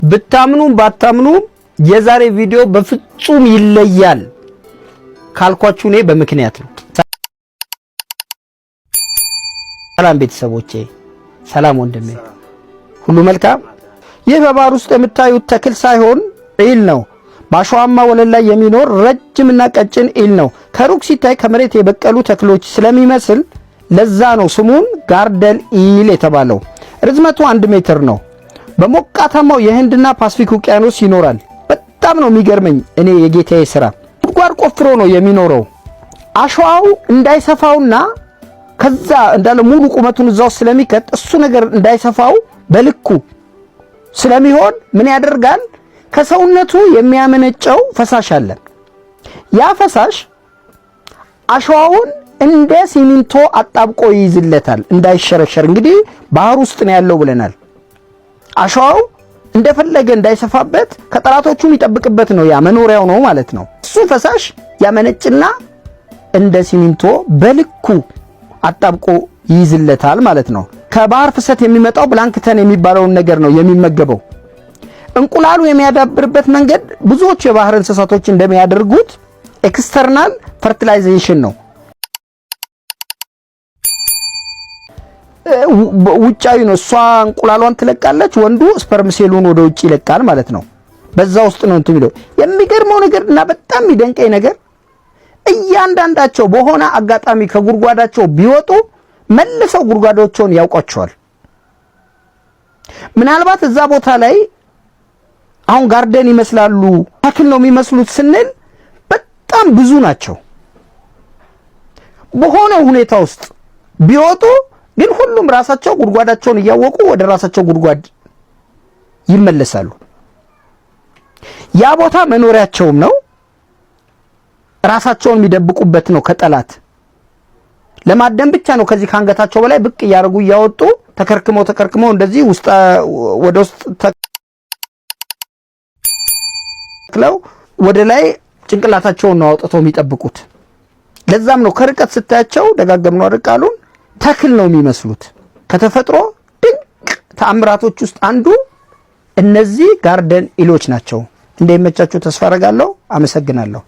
ብታምኑ ባታምኑ የዛሬ ቪዲዮ በፍጹም ይለያል ካልኳችሁ እኔ በምክንያት ነው። ሰላም ቤተሰቦቼ፣ ሰላም ወንድሜ፣ ሁሉ መልካም። ይህ በባህር ውስጥ የምታዩት ተክል ሳይሆን ኢል ነው። በአሸዋማ ወለል ላይ የሚኖር ረጅምና ቀጭን ኢል ነው። ከሩቅ ሲታይ ከመሬት የበቀሉ ተክሎች ስለሚመስል ለዛ ነው ስሙን ጋርደን ኢል የተባለው። ርዝመቱ 1 ሜትር ነው። በሞቃታማው የህንድና ፓሲፊክ ውቅያኖስ ይኖራል። በጣም ነው የሚገርመኝ እኔ የጌታዬ ስራ። ጉድጓድ ቆፍሮ ነው የሚኖረው። አሸዋው እንዳይሰፋውና ከዛ እንዳለ ሙሉ ቁመቱን እዛው ስለሚከት እሱ ነገር እንዳይሰፋው በልኩ ስለሚሆን ምን ያደርጋል? ከሰውነቱ የሚያመነጨው ፈሳሽ አለ። ያ ፈሳሽ አሸዋውን እንደ ሲሚንቶ አጣብቆ ይይዝለታል እንዳይሸረሸር። እንግዲህ ባህር ውስጥ ነው ያለው ብለናል። አሸዋው እንደፈለገ እንዳይሰፋበት ከጠላቶቹ የሚጠብቅበት ነው። ያ መኖሪያው ነው ማለት ነው። እሱ ፈሳሽ ያመነጭና እንደ ሲሚንቶ በልኩ አጣብቆ ይይዝለታል ማለት ነው። ከባህር ፍሰት የሚመጣው ብላንክተን የሚባለውን ነገር ነው የሚመገበው። እንቁላሉ የሚያዳብርበት መንገድ ብዙዎች የባህር እንስሳቶች እንደሚያደርጉት ኤክስተርናል ፈርቲላይዜሽን ነው። ውጫዊ ነው። እሷ እንቁላሏን ትለቃለች፣ ወንዱ ስፐርም ሴሉን ወደ ውጭ ይለቃል ማለት ነው። በዛ ውስጥ ነው እንትን የሚለው። የሚገርመው ነገር እና በጣም የሚደንቀኝ ነገር እያንዳንዳቸው በሆነ አጋጣሚ ከጉድጓዳቸው ቢወጡ መልሰው ጉድጓዳቸውን ያውቋቸዋል። ምናልባት እዛ ቦታ ላይ አሁን ጋርደን ይመስላሉ ተክል ነው የሚመስሉት ስንል በጣም ብዙ ናቸው። በሆነ ሁኔታ ውስጥ ቢወጡ ግን ሁሉም ራሳቸው ጉድጓዳቸውን እያወቁ ወደ ራሳቸው ጉድጓድ ይመለሳሉ። ያ ቦታ መኖሪያቸውም ነው። ራሳቸውን የሚደብቁበት ነው ከጠላት ለማደም ብቻ ነው። ከዚህ ካንገታቸው በላይ ብቅ እያደረጉ እያወጡ ተከርክመው እንደዚህ ውስጥ ወደ ውስጥ ተክለው ወደ ላይ ጭንቅላታቸውን ነው አውጥተው የሚጠብቁት። ለዛም ነው ከርቀት ስታያቸው ደጋገምነው አርቃሉን ተክል ነው የሚመስሉት። ከተፈጥሮ ድንቅ ተአምራቶች ውስጥ አንዱ እነዚህ ጋርደን ኢሎች ናቸው። እንደሚመቻችሁ ተስፋ አደርጋለሁ። አመሰግናለሁ።